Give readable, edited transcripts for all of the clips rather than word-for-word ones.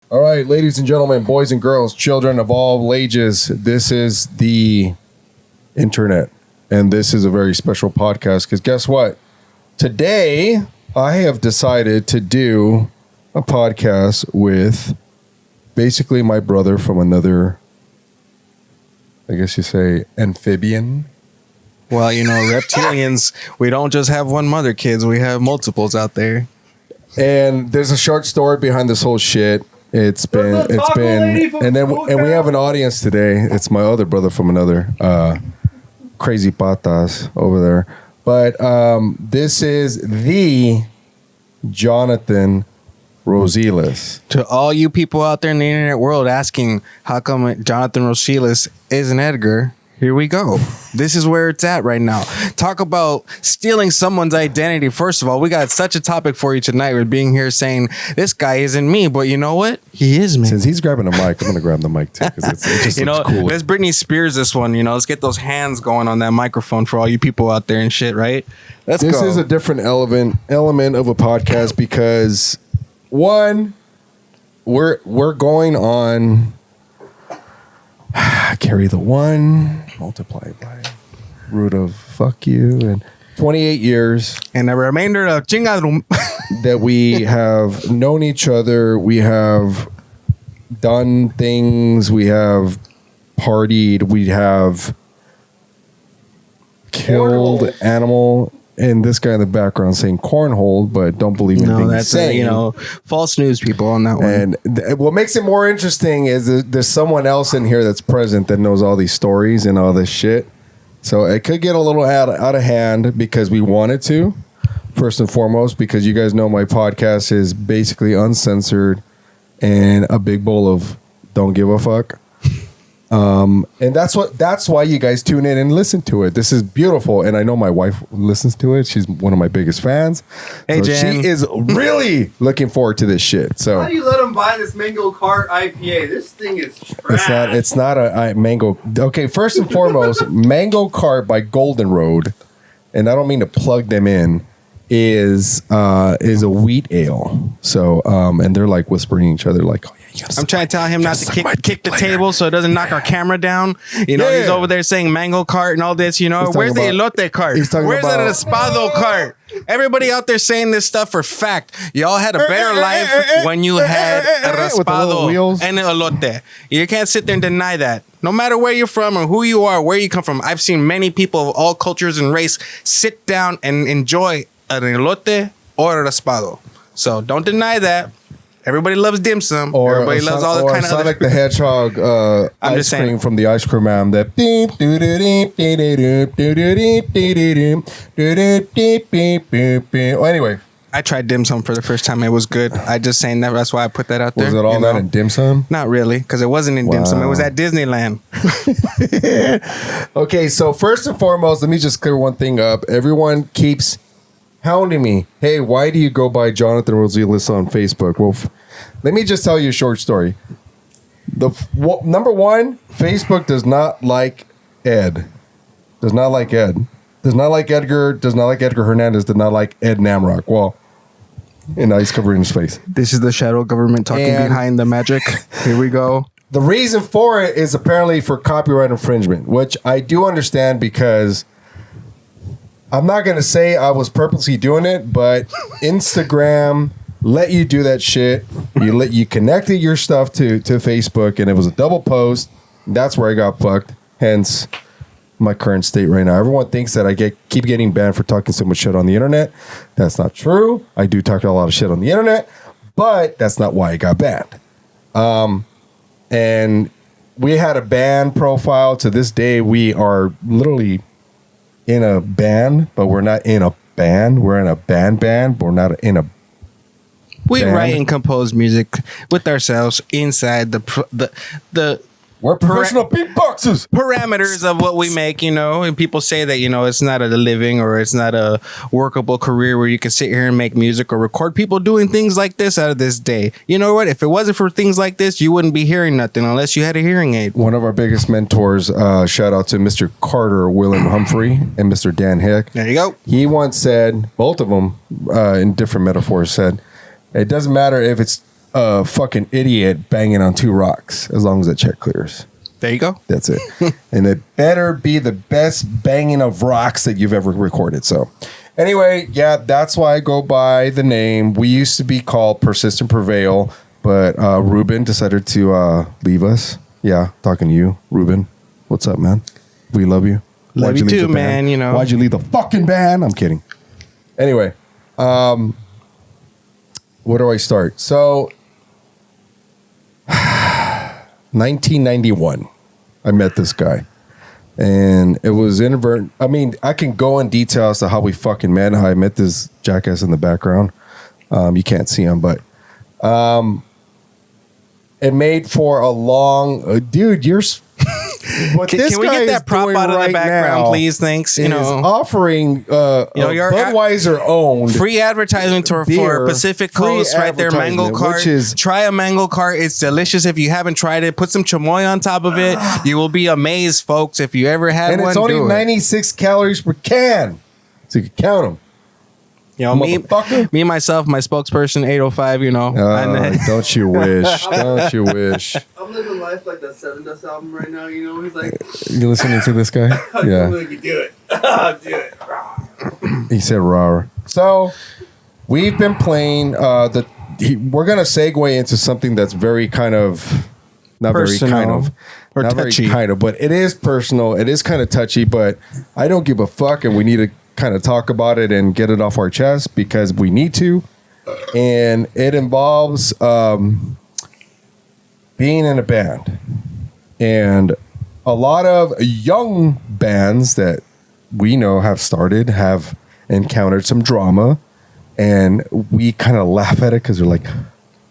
All right, ladies and gentlemen, boys and girls, children of all ages, this is the internet, and this is a very special podcast because guess what? Today, I have decided to do a podcast with basically my brother from another, I guess you say, amphibian. Well, you know, reptilians, we don't just have one mother, kids. We have multiples out there. And there's a short story behind this whole shit. And we have an audience today. It's my other brother from another, crazy patas over there. But this is the Jonathan Rosiles. To all you people out there in the internet world asking how come Jonathan Rosiles isn't Edgar, here we go. This is where it's at right now. Talk about stealing someone's identity. First of all, we got such a topic for you tonight. We're being here saying, this guy isn't me, but you know what? He is me. Since he's grabbing a mic, I'm going to grab the mic too. Because it just looks cool. Let's Britney Spears this one. You know, let's get those hands going on that microphone for all you people out there and shit, right? Let's go. This is a different element of a podcast because, one, we're going on... carry the one, multiply by root of fuck you, and 28 years. And the remainder of chingadrum. that we have known each other. We have done things. We have partied. We have killed animal. And this guy in the background saying cornhole, but don't believe anything he's saying. False news people on that one. And what makes it more interesting is that there's someone else in here that's present that knows all these stories and all this shit. So it could get a little out of hand because we wanted to, first and foremost, because you guys know my podcast is basically uncensored and a big bowl of don't give a fuck. And that's why you guys tune in and listen to it. This is beautiful. And I know my wife listens to it. She's one of my biggest fans. Hey, so Jen. she is really looking forward to this shit. So how do you let them buy this Mango Cart IPA? This thing is trash. It's not a mango. Okay. First and foremost, Mango Cart by Golden Road. And I don't mean to plug them in, is a wheat ale. So, and they're like whispering each other like, oh yeah, I'm trying to tell him not to kick the table so it doesn't knock our camera down. You know, he's over there saying mango cart and all this, you know. Where's the elote cart? Where's the raspado cart? Everybody out there saying this stuff for fact. Y'all had a better life when you had a raspado and an elote. You can't sit there and deny that. No matter where you're from or who you are, where you come from. I've seen many people of all cultures and race sit down and enjoy an elote or a raspado. So don't deny that. Everybody loves dim sum. Everybody loves all the kind of Sonic the Hedgehog ice cream from the ice cream man. That anyway. I tried dim sum for the first time. It was good. I just saying that. That's why I put that out there. Was it all that in dim sum? Not really, because it wasn't in dim sum. It was at Disneyland. Okay, so first and foremost, let me just clear one thing up. Everyone keeps hounding me. Hey, why do you go by Jonathan Rosiles on Facebook? Well, let me just tell you a short story. Number one, Facebook does not like Ed. Does not like Ed. Does not like Edgar. Does not like Edgar Hernandez. Does not like Ed Namrock. Well, and now he's covering his face. This is the shadow government talking behind the magic. Here we go. The reason for it is apparently for copyright infringement, which I do understand because I'm not going to say I was purposely doing it, but Instagram let you do that shit. You connected your stuff to Facebook, and it was a double post. That's where I got fucked. Hence my current state right now. Everyone thinks that I keep getting banned for talking so much shit on the internet. That's not true. I do talk a lot of shit on the internet, but that's not why I got banned. And we had a ban profile. To this day, we are literally in a band, but we're not in a band. We're in a band, but we're not in a We band. write and compose music with ourselves inside the we're professional beatboxers. Parameters of what we make, you know, and people say that, you know, it's not a living or it's not a workable career where you can sit here and make music or record people doing things like this out of this day. You know what? If it wasn't for things like this, you wouldn't be hearing nothing unless you had a hearing aid. One of our biggest mentors, shout out to Mr. Carter William Humphrey and Mr. Dan Hick. There you go. He once said, both of them in different metaphors said, it doesn't matter if it's a fucking idiot banging on two rocks as long as that check clears. There you go. That's it. And it better be the best banging of rocks that you've ever recorded. So anyway, yeah, that's why I go by the name. We used to be called Persistent Prevail, but Ruben decided to leave us. Yeah, talking to you, Ruben. What's up, man? We love you. Love you too, man. You know. Why'd you leave the fucking band? I'm kidding. Anyway, where do I start? So 1991, I met this guy, and it was inadvertent. I mean, I can go in detail as to how we fucking met, how I met this jackass in the background. You can't see him, but it made for a long dude. You're can we get that prop out of the background, please? Thanks. You know, offering your Budweiser owned free advertisement for Pacific Coast right there. Mango Cart. Try a Mango Cart. It's delicious. If you haven't tried it, put some chamoy on top of it. You will be amazed, folks. If you ever had one, and it's only 96 calories per can, so you can count them. You know, me, myself, my spokesperson, 805, you know. Don't you wish. Don't you wish. I'm living life like that Seven Dust album right now, you know. He's like... You listening to this guy? Yeah. You do it. Do it. He said rah. So, we've been playing... we're going to segue into something that's very kind of... Not personal, very kind of... Or not touchy. Very kind of, but it is personal. It is kind of touchy, but I don't give a fuck, and we need to kind of talk about it and get it off our chest because we need to. And it involves being in a band. And a lot of young bands that we know have encountered some drama. And we kind of laugh at it because they're like,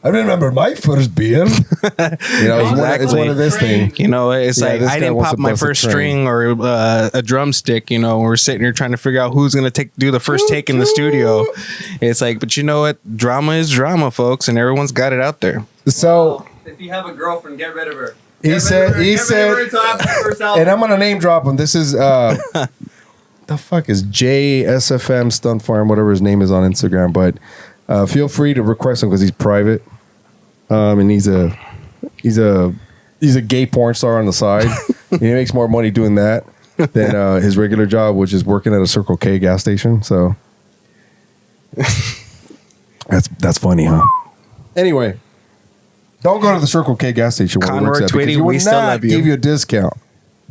I remember my first beer. It's one of this thing. You know, it's like I didn't pop my first string or a drumstick. You know, we're sitting here trying to figure out who's going to do the first take in the studio. It's like, but you know what? Drama is drama, folks, and everyone's got it out there. So if you have a girlfriend, get rid of her. He said, and I'm going to name drop him. This is the fuck is JSFM Stunt Farm, whatever his name is on Instagram, but. Feel free to request him because he's private, and he's a gay porn star on the side. He makes more money doing that than his regular job, which is working at a Circle K gas station. So that's funny, huh? Anyway, don't go to the Circle K gas station. Conroy Twitty, we still love you. Give you a discount.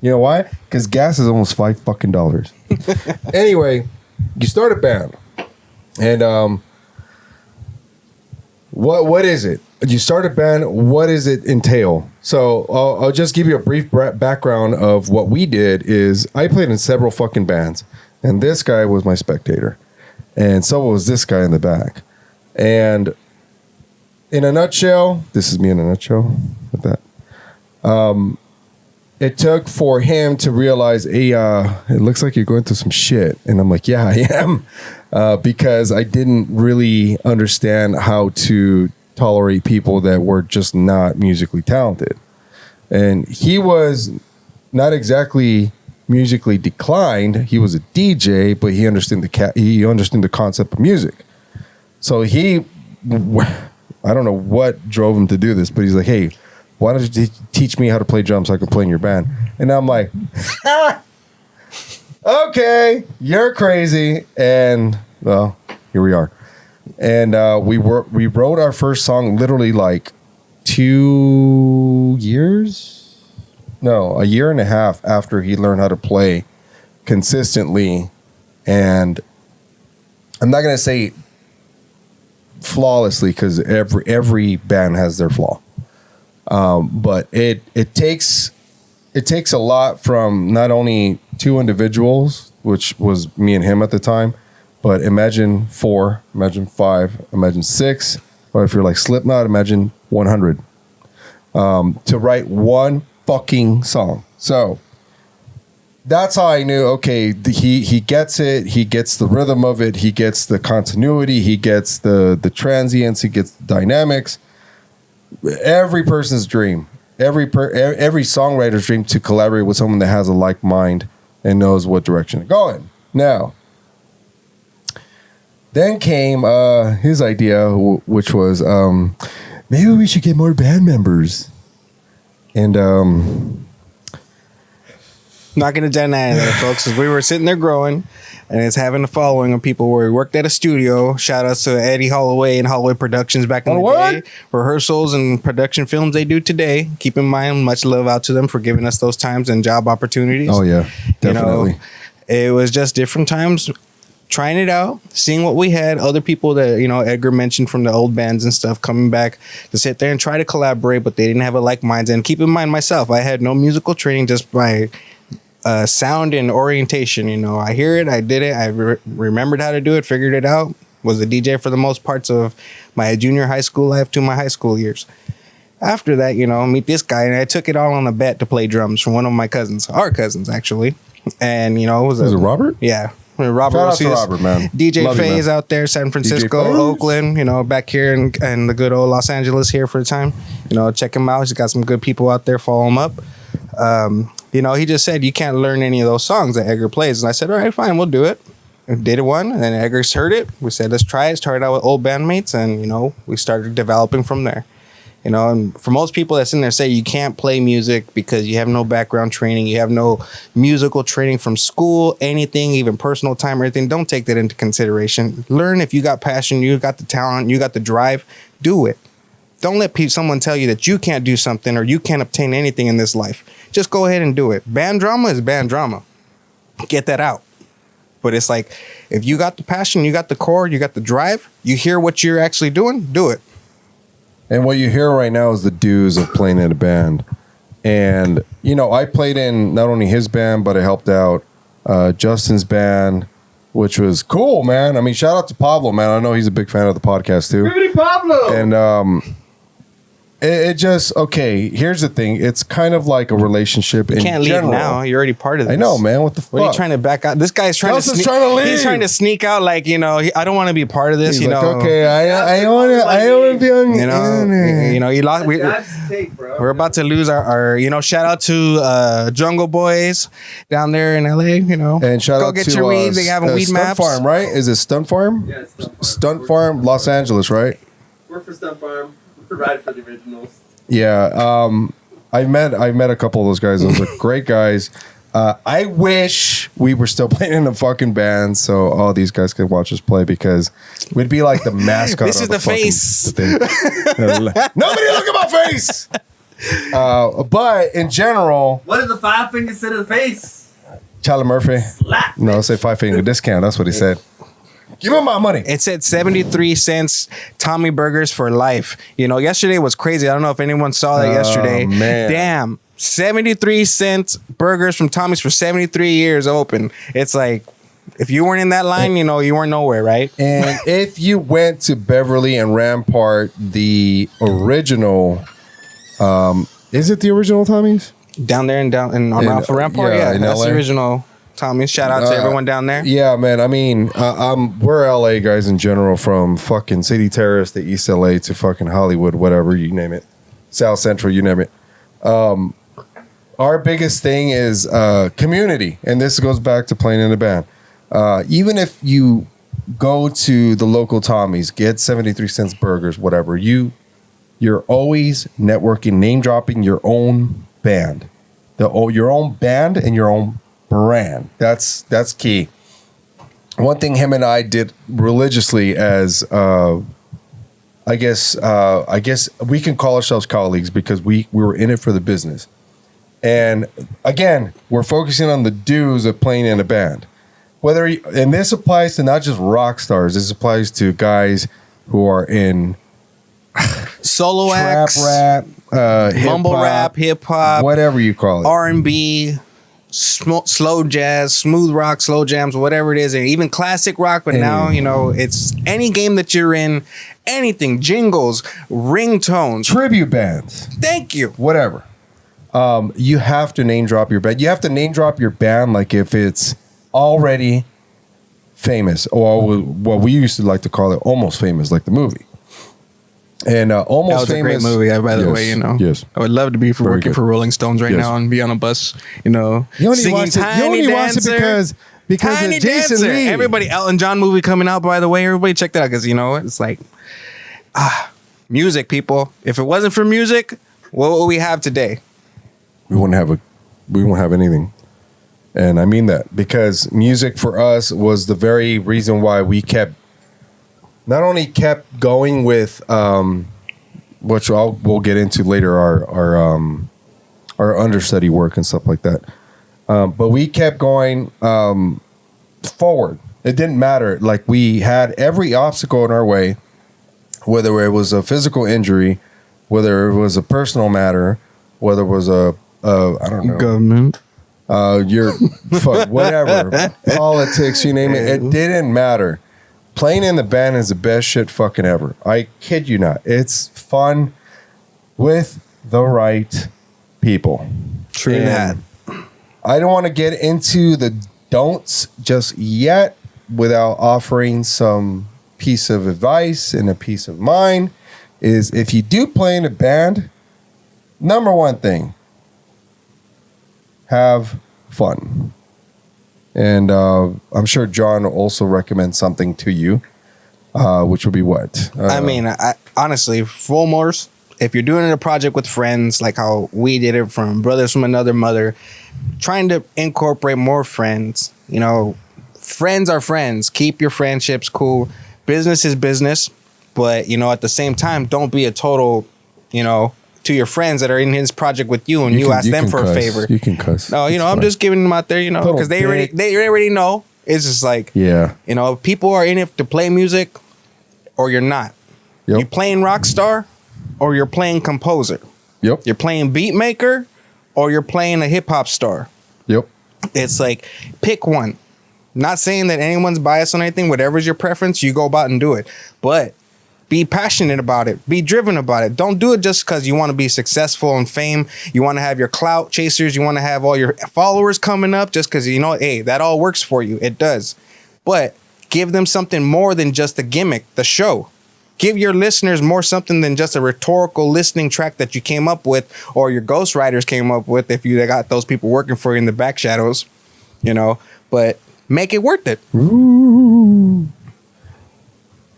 You know why? Because gas is almost $5 Anyway, you start a band, and What is it? You start a band. What does it entail? So I'll just give you a brief background of what we did. Is I played in several fucking bands, and this guy was my spectator, and so was this guy in the back. And in a nutshell, this is me in a nutshell. With that, it took for him to realize, hey, it looks like you're going through some shit, and I'm like, yeah, I am. Because I didn't really understand how to tolerate people that were just not musically talented. And he was not exactly musically declined. He was a DJ, but he understood the concept of music. So I don't know what drove him to do this, but he's like, hey, why don't you teach me how to play drums so I can play in your band? And I'm like, okay, you're crazy. And well, here we are. And we wrote our first song literally like 2 years? No, a year and a half after he learned how to play consistently. And I'm not going to say flawlessly because every band has their flaw. But it takes a lot from not only two individuals, which was me and him at the time, but imagine 4, imagine 5, imagine 6, or if you're like Slipknot, imagine 100 to write one fucking song. So that's how I knew, okay, he gets it. He gets the rhythm of it. He gets the continuity. He gets the transients. He gets the dynamics. Every person's dream, every songwriter's dream to collaborate with someone that has a like mind and knows what direction to go in. Now, then came his idea, which was maybe we should get more band members. And not going to deny that, folks, because we were sitting there growing, and it's having a following of people where we worked at a studio. Shout outs to Eddie Holloway and Holloway Productions back in the day. Rehearsals and production films they do today. Keep in mind, much love out to them for giving us those times and job opportunities. Oh, yeah, definitely. It was just different times. Trying it out, seeing what we had, other people that, Edgar mentioned from the old bands and stuff coming back to sit there and try to collaborate, but they didn't have a like minds. And keep in mind myself, I had no musical training, just by sound and orientation. I hear it, I did it, I remembered how to do it, figured it out, was a DJ for the most parts of my junior high school life to my high school years. After that, meet this guy, and I took it all on a bet to play drums from one of my cousins, our cousins actually. And was it Robert? Yeah. Robert, shout out to Robert, man. DJ Love Faze out there, San Francisco, Oakland, back here in the good old Los Angeles here for the time. Check him out. He's got some good people out there. Follow him up. He just said you can't learn any of those songs that Edgar plays. And I said, all right, fine, we'll do it. We did one, and then Edgar's heard it. We said, let's try it. Started out with old bandmates, and, we started developing from there. And for most people that's in there say you can't play music because you have no background training, you have no musical training from school, anything, even personal time or anything, don't take that into consideration. Learn. If you got passion, you got the talent, you got the drive, do it. Don't let someone tell you that you can't do something or you can't obtain anything in this life. Just go ahead and do it. Band drama is band drama. Get that out. But it's like, if you got the passion, you got the core, you got the drive, you hear what you're actually doing, do it. And what you hear right now is the dues of playing in a band. And, I played in not only his band, but I helped out Justin's band, which was cool, man. I mean, shout out to Pablo, man. I know he's a big fan of the podcast, too. Pablo! And it just, okay, here's the thing. It's kind of like a relationship in general. You can't leave now. You're already part of this. I know, man. What the fuck? What are you trying to back out? This guy's trying to leave. He's trying to sneak out like, I don't want to be part of this, He's like, okay, I want to be on, you lost. We're about to lose our shout out to Jungle Boys down there in LA, And shout out get to your weed. They have weed Stunt maps. Farm, right? Is it Stunt Farm? Yeah, Stunt Farm, Los Angeles, right? Work for Stunt Farm. Ride for the originals. Yeah, I met a couple of those guys. Those are great guys. I wish we were still playing in a fucking band so all these guys could watch us play, because we'd be like the mascot. This is the face. Nobody look at my face. But in general, what does the 5 fingers say to the face? Charlie Murphy. Slap. No, say 5 finger discount. That's what he said. Give him my money. It said 73 cents Tommy Burgers for life. Yesterday was crazy. I don't know if anyone saw that yesterday. Man. Damn. 73 cents burgers from Tommy's for 73 years open. It's like, if you weren't in that line, you weren't nowhere, right? And if you went to Beverly and Rampart, the original, is it the original Tommy's? Down there and on Ralph Rampart? Yeah, that's LA. the original Tommy's. Shout out to everyone down there. Yeah, man. I mean, we're LA guys in general, from fucking City Terrace to East LA to fucking Hollywood, whatever, you name it. South Central, you name it. Our biggest thing is community. And this goes back to playing in a band. Even if you go to the local Tommy's, get 73 cents burgers, whatever, you're always networking, name dropping your own band. Your own band and your own brand. That's key. One thing him and I did religiously as I guess we can call ourselves colleagues, because we were in it for the business. And again, we're focusing on the dues of playing in a band. And this applies to not just rock stars. This applies to guys who are in solo trap acts, rap, mumble rap, hip hop, whatever you call it, R&B, slow jazz, smooth rock, slow jams, whatever it is, and even classic rock. But now, it's any game that you're in, anything, jingles, ringtones, tribute bands. Thank you. Whatever. You have to name drop your band. You have to name drop your band like if it's already famous, or what we used to like to call it, almost famous, like the movie. And Almost Famous. That was a great movie, by the way. Yes. I would love to be working for Rolling Stones right now and be on a bus, singing Tiny Dancer. Because Tiny of Jason Dancer. Lee. Everybody, Elton John movie coming out, by the way. Everybody check that out, because it's like, Music, people. If it wasn't for music, what would we have today? We won't have anything. And I mean that because music for us was the very reason why we not only kept going with which we'll get into later, our understudy work and stuff like that. But we kept going forward. It didn't matter. Like we had every obstacle in our way, whether it was a physical injury, whether it was a personal matter, whether it was I don't know, government. Whatever, politics, you name it. It didn't matter. Playing in the band is the best shit fucking ever. I kid you not. It's fun with the right people. True that. I don't want to get into the don'ts just yet without offering some piece of advice and a piece of mind. Is if you do play in a band, number one thing, have fun. And I'm sure John will also recommend something to you, which would be what? I mean, honestly, Fulmores, if you're doing a project with friends, like how we did it from Brothers from Another Mother, trying to incorporate more friends. You know, friends are friends. Keep your friendships cool. Business is business. But, you know, at the same time, don't be a total, you know, to your friends that are in his project with you and you ask them for a favor. You can cuss. No, you know, I'm just giving them out there, you know, because they already know. It's just like, yeah, you know, people are in it to play music or you're not. Yep. You're playing rock star or you're playing composer. Yep. You're playing beat maker or you're playing a hip hop star. Yep. It's like, pick one. Not saying that anyone's biased on anything. Whatever's your preference, you go about and do it. But be passionate about it. Be driven about it. Don't do it just because you want to be successful and fame. You want to have your clout chasers. You want to have all your followers coming up just because, you know, hey, that all works for you. It does. But give them something more than just the gimmick, the show. Give your listeners more something than just a rhetorical listening track that you came up with or your ghostwriters came up with if you got those people working for you in the back shadows, you know. But make it worth it. Ooh.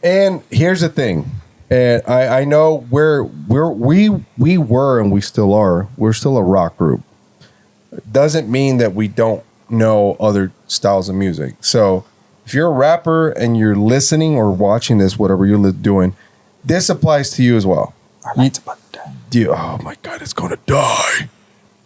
And here's the thing, and I know we were and we still are. We're still a rock group. Doesn't mean that we don't know other styles of music. So if you're a rapper and you're listening or watching this, whatever you're doing, this applies to you as well. Our light's about to die. Oh my God, it's gonna die.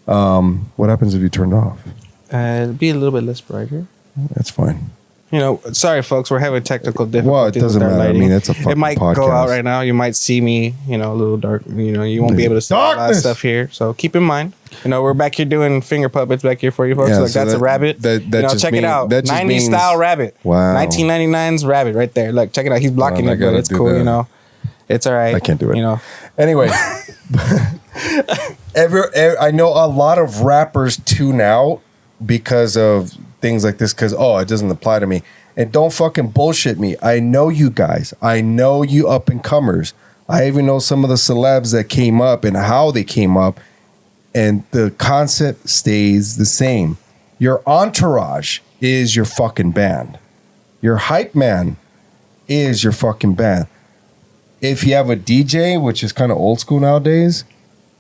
What happens if you turn it off? It'll be a little bit less brighter. That's fine. You know, sorry, folks, we're having technical difficulties. Well, it doesn't with our matter. lighting. I mean, it's a fucking It might podcast. go out right now. You might see me, you know, a little dark. You know, you won't be able to see a lot of Darkness! stuff here. So keep in mind, you know, we're back here doing finger puppets back here for you folks. Yeah, like so that's a rabbit. that you know, just check it out. that just 90s means- style rabbit. Wow. 1999's rabbit right there. Look, check it out. He's blocking I it, but gotta it's do cool. that. You know, it's all right. I can't do it. You know, Anyway, I know a lot of rappers tune out because of things like this because, it doesn't apply to me. And don't fucking bullshit me. I know you guys. I know you up and comers. I even know some of the celebs that came up and how they came up. And the concept stays the same. Your entourage is your fucking band. Your hype man is your fucking band. If you have a DJ, which is kind of old school nowadays,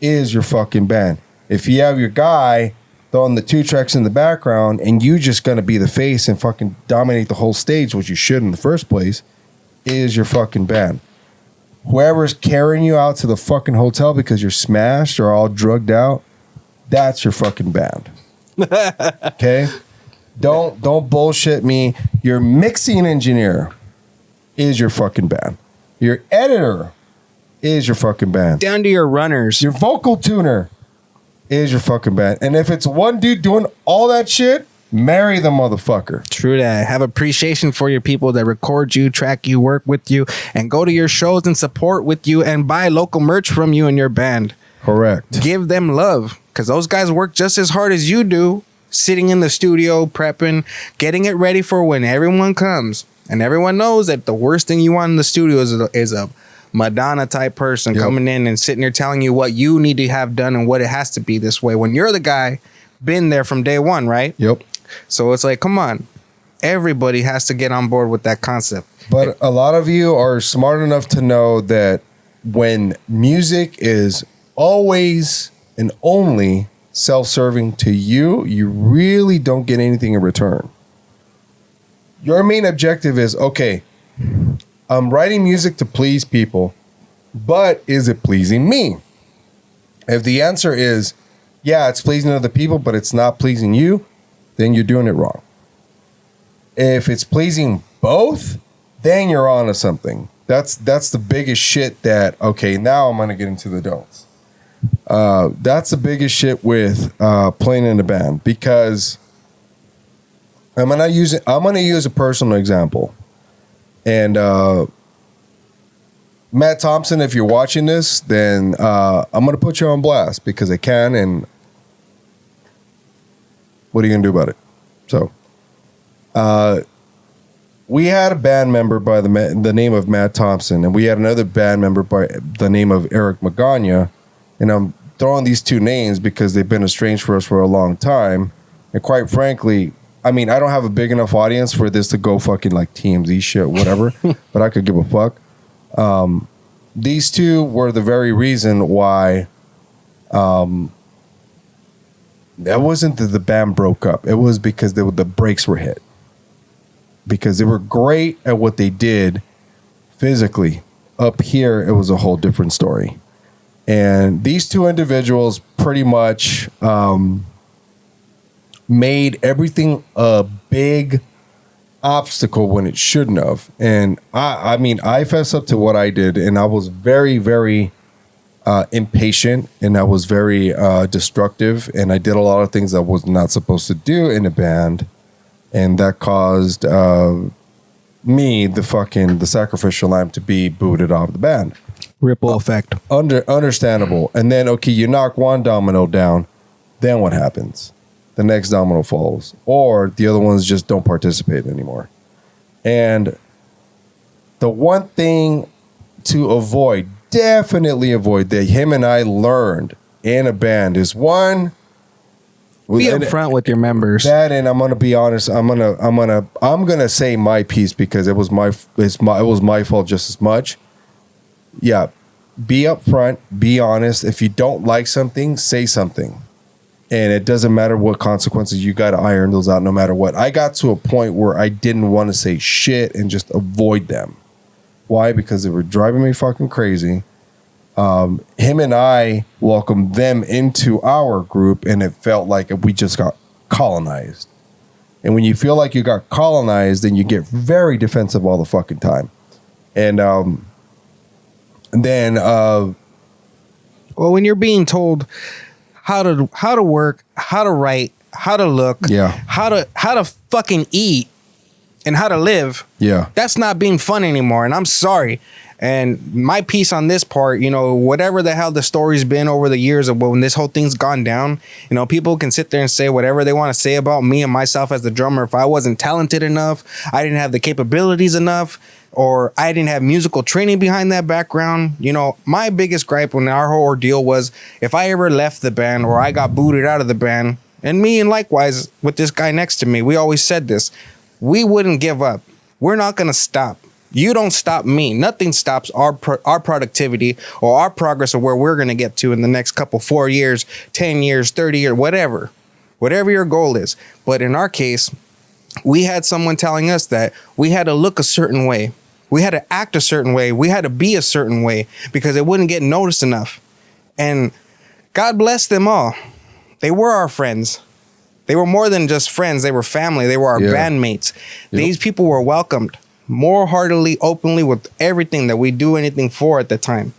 is your fucking band. If you have your guy throwing the 2 tracks in the background and you just gonna be the face and fucking dominate the whole stage, which you should in the first place, is your fucking band. Whoever's carrying you out to the fucking hotel because you're smashed or all drugged out, that's your fucking band. Okay? Don't bullshit me. Your mixing engineer is your fucking band. Your editor is your fucking band. down to your runners. Your vocal tuner is your fucking band. And if it's one dude doing all that shit, marry the motherfucker. True that. Have appreciation for your people that record you, track you, work with you, and go to your shows and support with you and buy local merch from you and your band. Correct. Give them love because those guys work just as hard as you do, sitting in the studio, prepping, getting it ready for when everyone comes. And everyone knows that the worst thing you want in the studio is a Madonna type person coming in and sitting there telling you what you need to have done and what it has to be this way when you're the guy been there from day one, right? Yep. So it's like, come on. Everybody has to get on board with that concept. But a lot of you are smart enough to know that when music is always and only self-serving to you, you really don't get anything in return. Your main objective is, okay, I'm writing music to please people, but is it pleasing me? If the answer is, yeah, it's pleasing other people, but it's not pleasing you, then you're doing it wrong. If it's pleasing both, then you're on to something. That's the biggest shit that, okay, now I'm going to get into the don'ts. That's the biggest shit with playing in a band, because I'm gonna use a personal example. And Matt Thompson, if you're watching this, then I'm gonna put you on blast because I can, and what are you gonna do about it? So we had a band member by the name of Matt Thompson, and we had another band member by the name of Eric Magana. And I'm throwing these two names because they've been estranged for us for a long time. And quite frankly, I mean, I don't have a big enough audience for this to go fucking like TMZ shit, whatever, but I could give a fuck. These two were the very reason why that wasn't that the band broke up. It was because the brakes were hit. Because they were great at what they did physically. Up here, it was a whole different story. And these two individuals pretty much made everything a big obstacle when it shouldn't have. And I mean, I fess up to what I did, and I was very, very impatient, and I was very destructive, and I did a lot of things I was not supposed to do in a band, and that caused me, the sacrificial lamb, to be booted off the band. Ripple effect. Understandable. And then, okay, you knock one domino down, then what happens? The next domino falls. Or the other ones just don't participate anymore. And the one thing to avoid, definitely avoid, that him and I learned in a band is, one, be upfront with your members. That, and I'm gonna be honest. I'm gonna say my piece because it was my fault just as much. Yeah, be upfront, be honest. If you don't like something, say something. And it doesn't matter what consequences, you got to iron those out no matter what. I got to a point where I didn't want to say shit and just avoid them. Why? Because they were driving me fucking crazy. Him and I welcomed them into our group, and it felt like we just got colonized. And when you feel like you got colonized, then you get very defensive all the fucking time. And then, well, when you're being told how to work, how to write, how to look, how to fucking eat, and how to live, that's not being fun anymore. And I'm sorry. And my piece on this part, whatever the hell the story's been over the years of when this whole thing's gone down, people can sit there and say whatever they want to say about me and myself as the drummer. If I wasn't talented enough, I didn't have the capabilities enough, or I didn't have musical training behind that background. My biggest gripe when our whole ordeal was if I ever left the band or I got booted out of the band, and me and likewise with this guy next to me, we always said this, we wouldn't give up. We're not going to stop. You don't stop me. Nothing stops our productivity or our progress of where we're going to get to in the next 4 years, 10 years, 30 years, whatever your goal is. But in our case, we had someone telling us that we had to look a certain way. We had to act a certain way. We had to be a certain way because it wouldn't get noticed enough. And God bless them all. They were our friends. They were more than just friends. They were family. They were our bandmates. Yep. These people were welcomed more heartily, openly with everything that we do anything for at the time.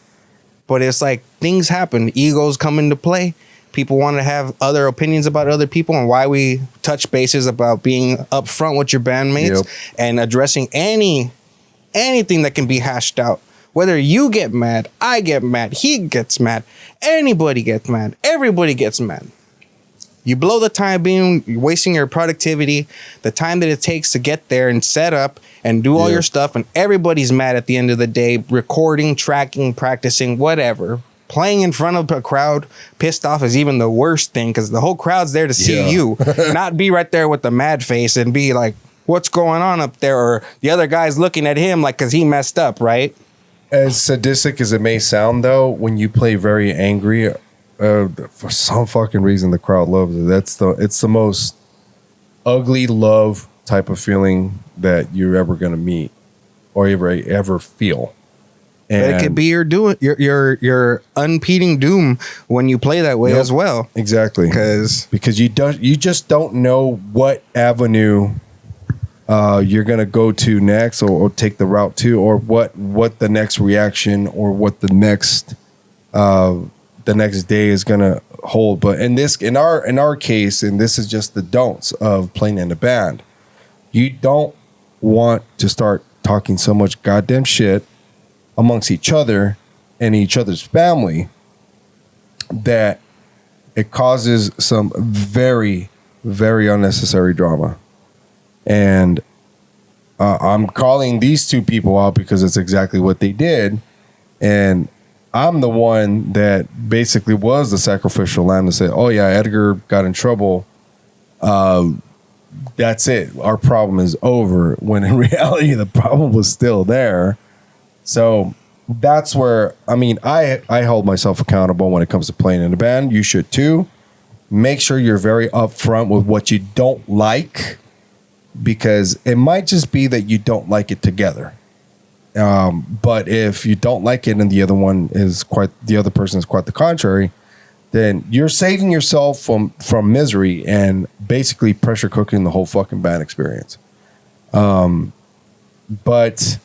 But it's like things happen. Egos come into play. People want to have other opinions about other people and why we touch bases about being upfront with your bandmates and addressing anything that can be hashed out. Whether you get mad, I get mad, he gets mad, anybody gets mad, everybody gets mad. You blow the time being, you're wasting your productivity, the time that it takes to get there and set up and do all your stuff, and everybody's mad at the end of the day, recording, tracking, practicing, whatever. Playing in front of a crowd pissed off is even the worst thing because the whole crowd's there to see you, not be right there with the mad face and be like, what's going on up there? Or the other guy's looking at him like because he messed up, right? as sadistic as it may sound, though, when you play very angry, for some fucking reason the crowd loves it. It's the most ugly love type of feeling that you're ever gonna meet or ever feel. And but it could be your unpeating doom when you play that way as well. Exactly, because you just don't know what avenue you're gonna go to next, or take the route to, or what the next reaction, or what the next day is gonna hold. But in our case, and this is just the don'ts of playing in a band, you don't want to start talking so much goddamn shit amongst each other and each other's family that it causes some very, very unnecessary drama. And I'm calling these two people out because it's exactly what they did. And I'm the one that basically was the sacrificial lamb to say, oh yeah, Edgar got in trouble. That's it. Our problem is over. When in reality, the problem was still there. So that's where, I hold myself accountable when it comes to playing in a band. You should too. Make sure you're very upfront with what you don't like, because it might just be that you don't like it together. But if you don't like it and the other person is quite the contrary, then you're saving yourself from misery and basically pressure cooking the whole fucking band experience. But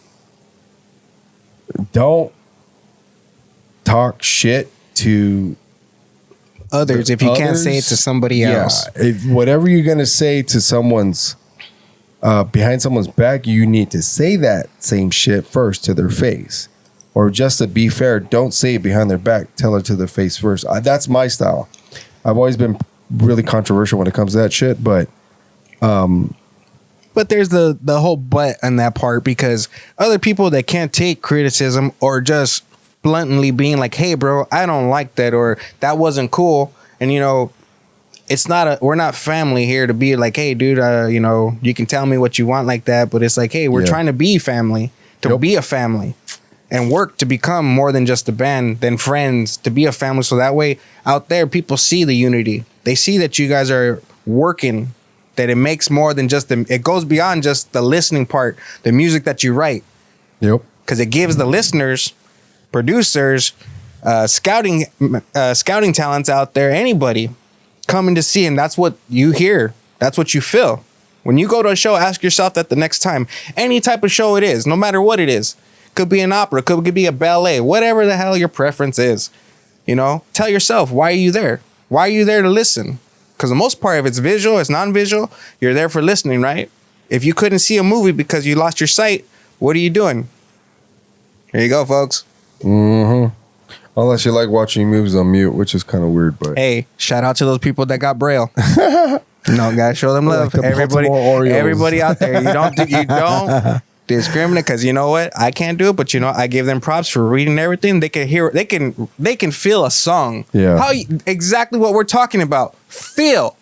don't talk shit to others if you can't say it to somebody else. Whatever you're gonna say to someone's behind someone's back, you need to say that same shit first to their face. Or just to be fair, don't say it behind their back. Tell it to their face first. That's my style. I've always been really controversial when it comes to that shit, but there's the whole but on that part, because other people that can't take criticism or just bluntly being like, hey bro, I don't like that, or that wasn't cool. And we're not family here to be like, hey dude, you can tell me what you want like that, but it's like, hey, we're trying to be family, be a family, and work to become more than just a band, than friends, to be a family. So that way out there, people see the unity. They see that you guys are working, that it makes more than just it goes beyond just the listening part, the music that you write. Yep. Because it gives the listeners, producers, scouting talents out there, anybody coming to see, and that's what you hear. That's what you feel. When you go to a show, ask yourself that the next time. Any type of show it is, no matter what it is. Could be an opera, could be a ballet, whatever the hell your preference is. Tell yourself, why are you there? Why are you there to listen? Because the most part, if it's visual, it's non-visual, you're there for listening, right? If you couldn't see a movie because you lost your sight, what are you doing? Here you go, folks. Mm-hmm. Unless you like watching movies on mute, which is kind of weird, but hey, shout out to those people that got Braille. Gotta show them love. Like everybody out there, you don't discriminate, because you know what? I can't do it, but I give them props for reading everything. They can hear, they can feel a song. Yeah. Exactly what we're talking about. Feel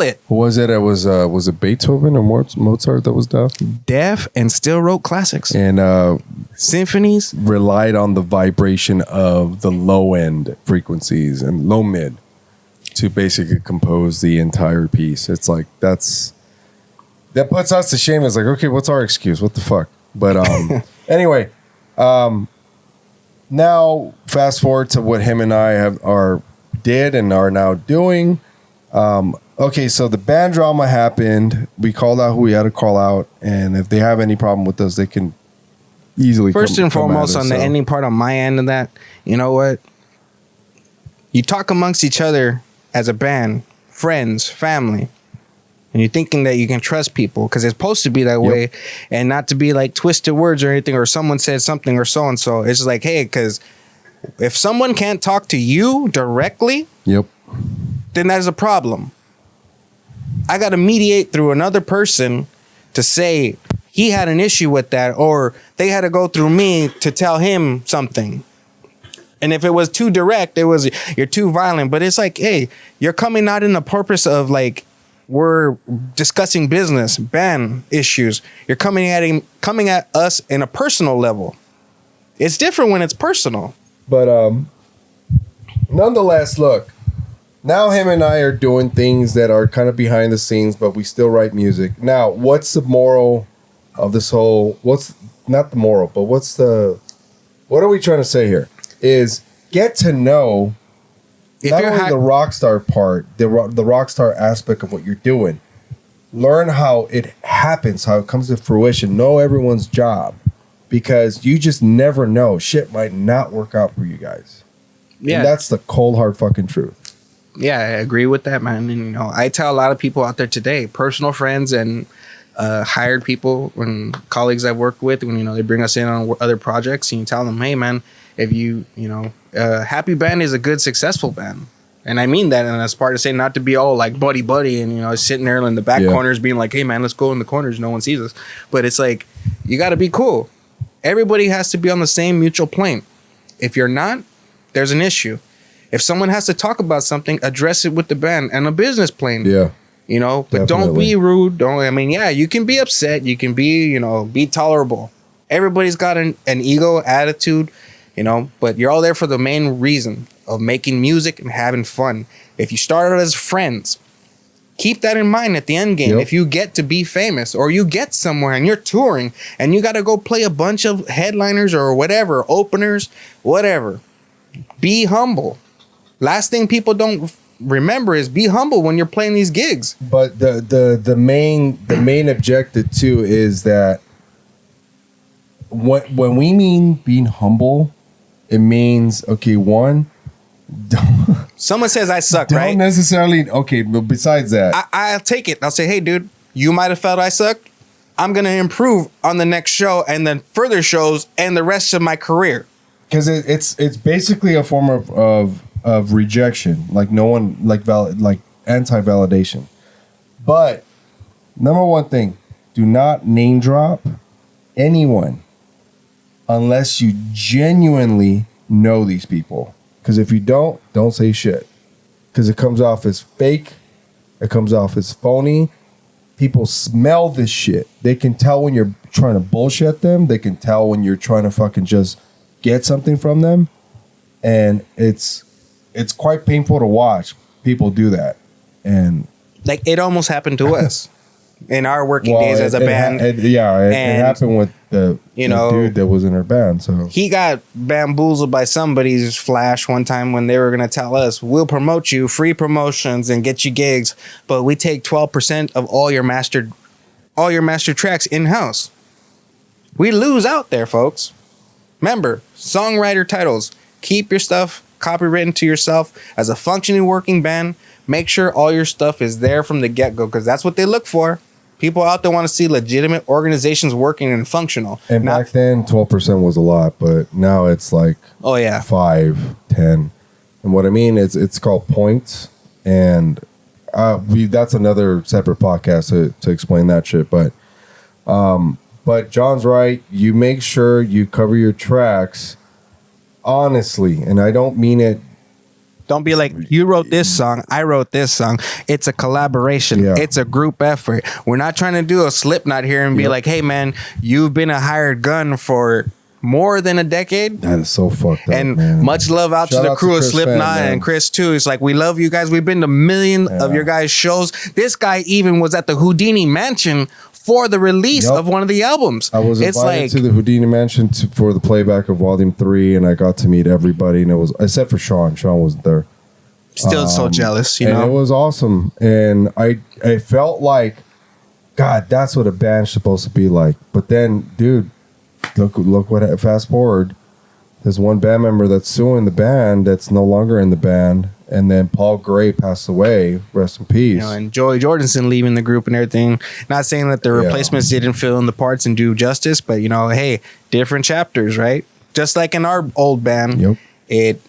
it. Was it Beethoven or Mozart that was deaf? Deaf and still wrote classics and symphonies. Relied on the vibration of the low end frequencies and low mid to basically compose the entire piece. It's like that puts us to shame. It's like, okay, what's our excuse? What the fuck? But anyway, now fast forward to what him and I did and are now doing. Okay, so the band drama happened. We called out who we had to call out, and if they have any problem with us, they can easily first and foremost on the ending part on my end of that. You know what? You talk amongst each other as a band, friends, family. And you're thinking that you can trust people because it's supposed to be that way, and not to be like twisted words or anything, or someone said something or so and so. It's just like, hey, because if someone can't talk to you directly, then that is a problem. I got to mediate through another person to say he had an issue with that, or they had to go through me to tell him something. And if it was too direct, you're too violent. But it's like, hey, you're coming out in the purpose of like, we're discussing business, band issues. You're coming at us in a personal level. It's different when it's personal. But nonetheless, look, now him and I are doing things that are kind of behind the scenes, but we still write music. Now, what's the moral of this whole? What's not the moral, but what are we trying to say here? Is get to know not only the rock star part, the rock star aspect of what you're doing. Learn how it happens, how it comes to fruition. Know everyone's job, because you just never know. Shit might not work out for you guys. Yeah, and that's the cold hard fucking truth. Yeah, I agree with that, man. And I tell a lot of people out there today, personal friends and hired people and colleagues I've worked with, when they bring us in on other projects, and you tell them, hey, man, if happy band is a good, successful band. And I mean that, and that's part of saying not to be all like buddy and sitting there in the back corners being like, hey man, let's go in the corners, no one sees us. But it's like, you got to be cool. Everybody has to be on the same mutual plane. If you're not, there's an issue. If someone has to talk about something, address it with the band and a business plane. Yeah. But don't be rude. You can be upset, you can be be tolerable. Everybody's got an ego, attitude, but you're all there for the main reason of making music and having fun. If you started as friends, keep that in mind at the end game. Yep. If you get to be famous, or you get somewhere and you're touring and you got to go play a bunch of headliners or whatever, openers, whatever, be humble. Last thing people don't remember is be humble when you're playing these gigs. But the main objective too is that when we mean being humble, it means, okay, one, someone says I suck, don't right? Don't necessarily. Okay, but besides that, I'll take it. I'll say, hey, dude, you might have felt I sucked. I'm gonna improve on the next show and then further shows and the rest of my career. Because it's basically a form of rejection, like no one like anti-validation. But number one thing, do not name drop anyone unless you genuinely know these people. Because if you don't say shit. Because it comes off as fake. It comes off as phony. People smell this shit. They can tell when you're trying to bullshit them. They can tell when you're trying to fucking just get something from them. And it's quite painful to watch people do that. And like, it almost happened to us in our working days as a band. It happened with the dude that was in our band. So he got bamboozled by somebody's flash one time when they were going to tell us, we'll promote you, free promotions and get you gigs, but we take 12% of all your mastered tracks in-house. We lose out there, folks. Remember, songwriter titles. Keep your stuff copywritten to yourself. As a functioning working band, make sure all your stuff is there from the get-go, because that's what they look for. People out there want to see legitimate organizations working and functional. And back then, 12% was a lot, but now it's like 5, 10. And what I mean is, it's called points, and that's another separate podcast to explain that shit. But John's right. You make sure you cover your tracks honestly, and I don't mean it. Don't be like, you wrote this song, I wrote this song. It's a collaboration. Yeah. It's a group effort. We're not trying to do a Slipknot here and be like, hey, man, you've been a hired gun for more than a decade. That is so fucked up, and man. Much love out to the crew of Slipknot and Chris, too. It's like, we love you guys. We've been to millions of your guys' shows. This guy even was at the Houdini Mansion for the release of one of the albums. I was invited to the Houdini Mansion for the playback of Volume 3, and I got to meet everybody, and it was, except for Sean. Sean wasn't there. Still so jealous, and it was awesome. And I felt like, God, that's what a band's supposed to be like. But then, dude, look what, fast forward, there's one band member that's suing the band that's no longer in the band. And then Paul Gray passed away. Rest in peace. And Joey Jordison leaving the group and everything. Not saying that the replacements didn't fill in the parts and do justice, but hey, different chapters, right? Just like in our old band, it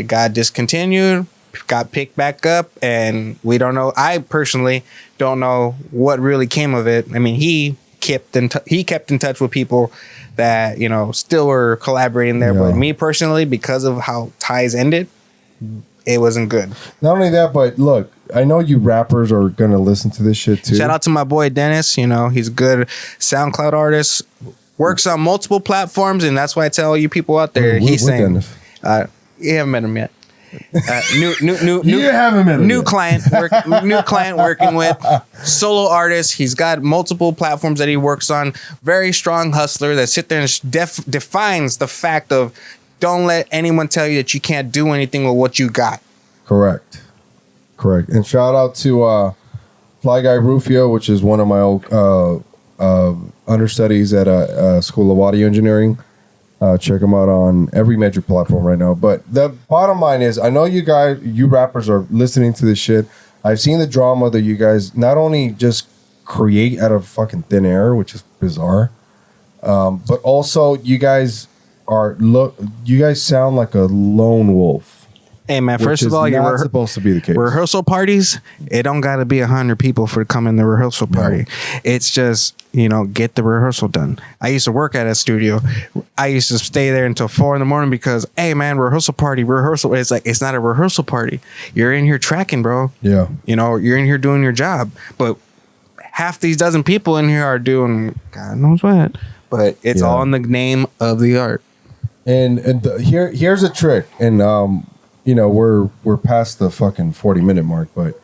got discontinued, got picked back up, and we don't know. I personally don't know what really came of it. I mean, he kept in touch with people that still were collaborating there, but me personally, because of how ties ended, it wasn't good. Not only that, but look, I know you rappers are going to listen to this shit too. Shout out to my boy Dennis. He's a good SoundCloud artist. works on multiple platforms, and that's why I tell all you people out there, he's saying, you haven't met him yet. You haven't met him new yet. client working with solo artist. He's got multiple platforms that he works on. Very strong hustler that sit there and defines the fact of don't let anyone tell you that you can't do anything with what you got. Correct. And shout out to Fly Guy Rufio, which is one of my old understudies at School of Audio Engineering. Check him out on every major platform right now. But the bottom line is, I know you rappers are listening to this shit. I've seen the drama that you guys not only just create out of fucking thin air, which is bizarre, but also you guys sound like a lone wolf. Hey man, first of all, you're supposed to be the case. Rehearsal parties, it don't got to be 100 people for to come in the rehearsal party. No. It's just, get the rehearsal done. I used to work at a studio. I used to stay there until 4 a.m. because, hey man, rehearsal party. It's like, it's not a rehearsal party. You're in here tracking, bro. Yeah. You're in here doing your job. But half these dozen people in here are doing God knows what. But it's all in the name of the art. And here's a trick. And, we're past the fucking 40-minute mark, but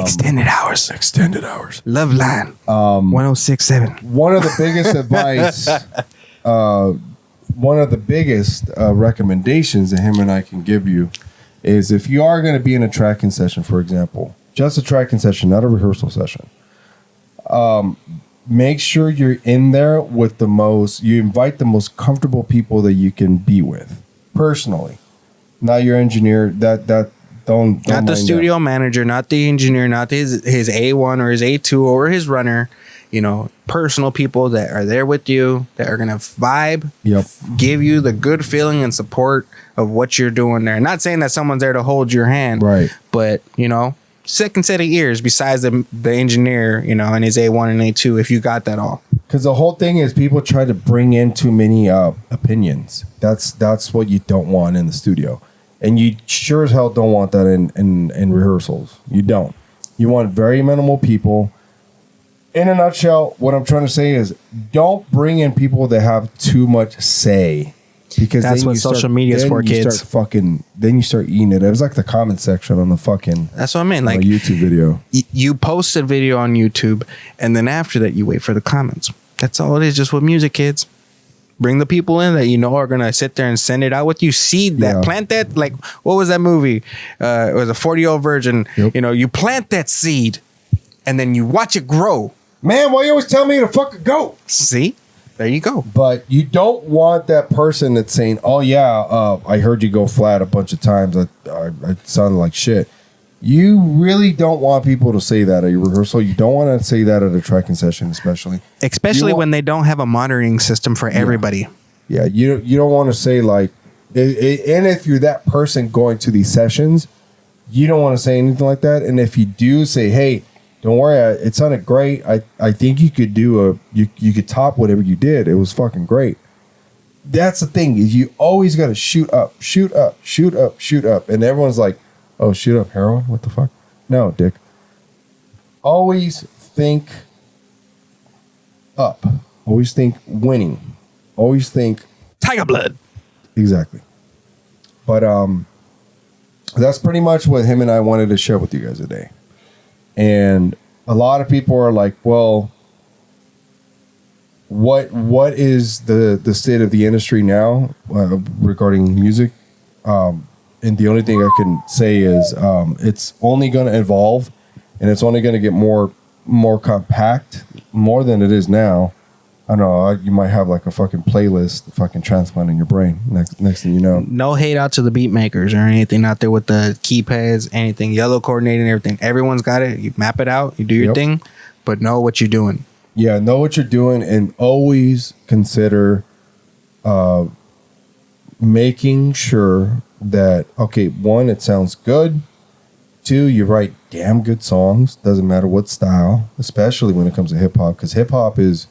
extended hours. Love line 1067. One of the biggest advice, one of the biggest recommendations that him and I can give you is if you are going to be in a tracking session, for example, just a tracking session, not a rehearsal session. Make sure you're in there with you invite the most comfortable people that you can be with personally. Not your engineer. Don't not the studio manager, not the engineer, not his A1 or his A2 or his runner. Personal people that are there with you that are gonna vibe, give you the good feeling and support of what you're doing there. Not saying that someone's there to hold your hand, right? But second set of ears besides the engineer, and his A1 and A2 if you got that all. Because the whole thing is people try to bring in too many opinions. That's what you don't want in the studio. And you sure as hell don't want that in rehearsals. You don't. You want very minimal people. In a nutshell, what I'm trying to say is don't bring in people that have too much say. Because that's what social media is for, kids. Then you start eating it. It was like the comment section on the fucking. That's what I mean. Like YouTube video. You post a video on YouTube, and then after that, you wait for the comments. That's all it is. Just with music, kids. Bring the people in that are gonna sit there and send it out with you. Seed that, plant that. Like what was that movie? It was a 40-year-old virgin. Yep. You plant that seed, and then you watch it grow. Man, why you always tell me to fucking go? See. There you go. But you don't want that person that's saying, "Oh yeah, I heard you go flat a bunch of times. I sounded like shit." You really don't want people to say that at your rehearsal. You don't want to say that at a tracking session, especially when they don't have a monitoring system for everybody. Yeah, you don't want to say like, and if you're that person going to these sessions, you don't want to say anything like that. And if you do, say, "Hey, don't worry, it sounded great. I think you could you could top whatever you did. It was fucking great." That's the thing, is you always got to shoot up. And everyone's like, "Oh, shoot up heroin? What the fuck?" No, dick. Always think up. Always think winning. Always think Tiger Blood. Exactly. But that's pretty much what him and I wanted to share with you guys today. And a lot of people are like, well, what is the state of the industry now regarding music? And the only thing I can say is it's only going to evolve, and it's only going to get more compact, more than it is now. I don't know. You might have like a fucking playlist, fucking transplant in your brain. Next thing you know. No hate out to the beat makers or anything out there with the keypads, anything, yellow coordinating, everything. Everyone's got it. You map it out. You do your thing, but know what you're doing. Yeah, know what you're doing, and always consider making sure that, okay, one, it sounds good. Two, you write damn good songs. Doesn't matter what style, especially when it comes to hip hop, because hip hop is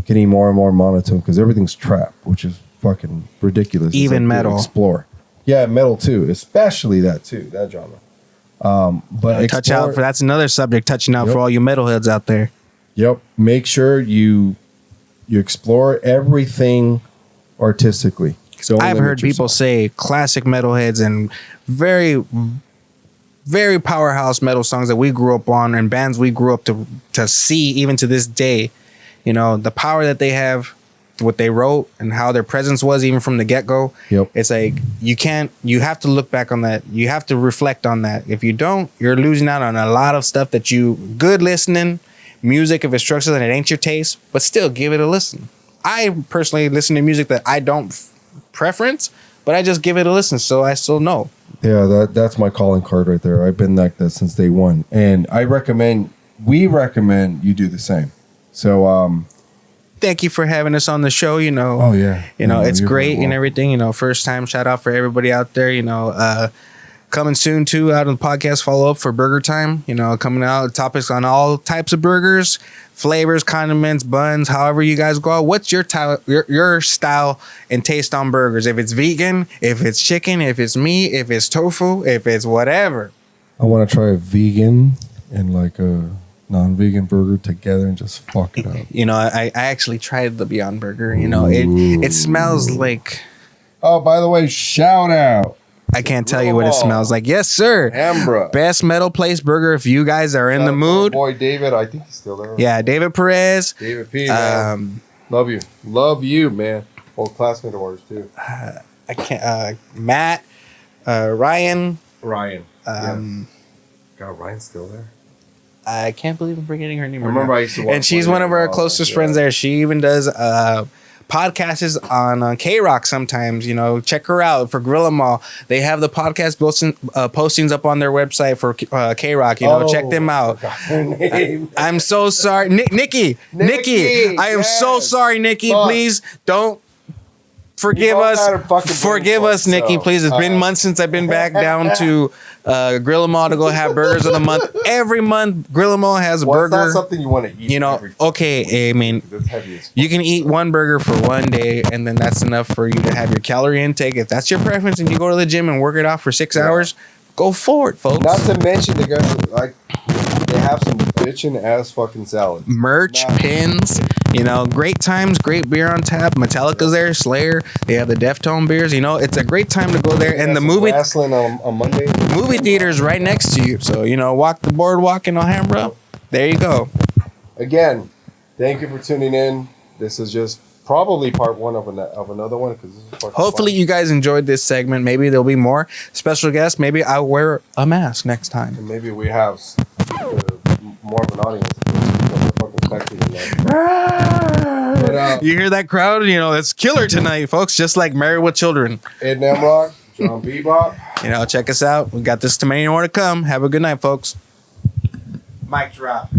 getting more and more monotone because everything's trap, which is fucking ridiculous. Even like metal. Explore. Yeah, metal too, especially that genre. But touch out for that's another subject. Touching out for all you metalheads out there. Yep. Make sure you You explore everything artistically. So I've heard people say classic metalheads and very, very powerhouse metal songs that we grew up on and bands we grew up to see even to this day. You know, the power that they have, what they wrote, and how their presence was even from the get-go. Yep. It's like you have to look back on that. You have to reflect on that. If you don't, you're losing out on a lot of stuff that good listening, music if it's structured and it ain't your taste, but still give it a listen. I personally listen to music that I don't preference, but I just give it a listen so I still know. Yeah, that's my calling card right there. I've been like that since day one. And we recommend you do the same. So thank you for having us on the show. You know, oh yeah, it's great and everything. You know, first time shout out for everybody out there. You know, coming soon too out on the podcast follow up for Burger Time. You know, coming out topics on all types of burgers, flavors, condiments, buns, however you guys go out. What's your style and taste on burgers? If it's vegan, if it's chicken, if it's meat, if it's tofu, if it's whatever. I want to try a vegan and like a non-vegan burger together and just fuck it up. You know, I actually tried the Beyond Burger. You know, it smells like. Oh, by the way, shout out. I can't tell you what it smells like. Yes, sir. Ambra. Best metal place burger if you guys are in the mood. Boy, David, I think he's still there. Yeah, David Perez. David P. Man. Love you, man. Old classmate of ours too. I can't. Matt, Ryan. Yeah. God, Ryan's still there. I can't believe I'm forgetting her name. I remember I used to watch. And she's one of our closest friends there. She even does podcasts on K-Rock sometimes. You know, check her out for Gorilla Mall. They have the podcast postings up on their website for K-Rock. You know, check them out. I'm so sorry. Nikki. I am so sorry, Nikki. Please don't. Forgive us, Nikki. Please. It's been months since I've been back down to Gorilla Mall to go have burgers of the month. Every month, Gorilla Mall has a burger. That's something you want to eat. You know, okay. I mean, you can eat one burger for one day, and then that's enough for you to have your calorie intake. If that's your preference, and you go to the gym and work it off for 6 hours, go for it, folks. Not to mention the guys they have some bitchin' ass fucking salads, merch, pins. You know, great times, great beer on tap. Metallica's there, Slayer. They have the Deftone beers. You know, it's a great time to go there. And the movie wrestling on Monday. Movie theater's right next to you. So, you know, walk the boardwalk in Alhambra. There you go. Again, thank you for tuning in. This is just probably part one of another one. Hopefully you guys enjoyed this segment. Maybe there'll be more special guests. Maybe I'll wear a mask next time. And maybe we have more of an audience. You hear that crowd? You know, it's killer tonight, folks. Just like Married with Children. Ed Namrock, John Bebop. You know, check us out. We got this to many more to come. Have a good night, folks. Mic drop.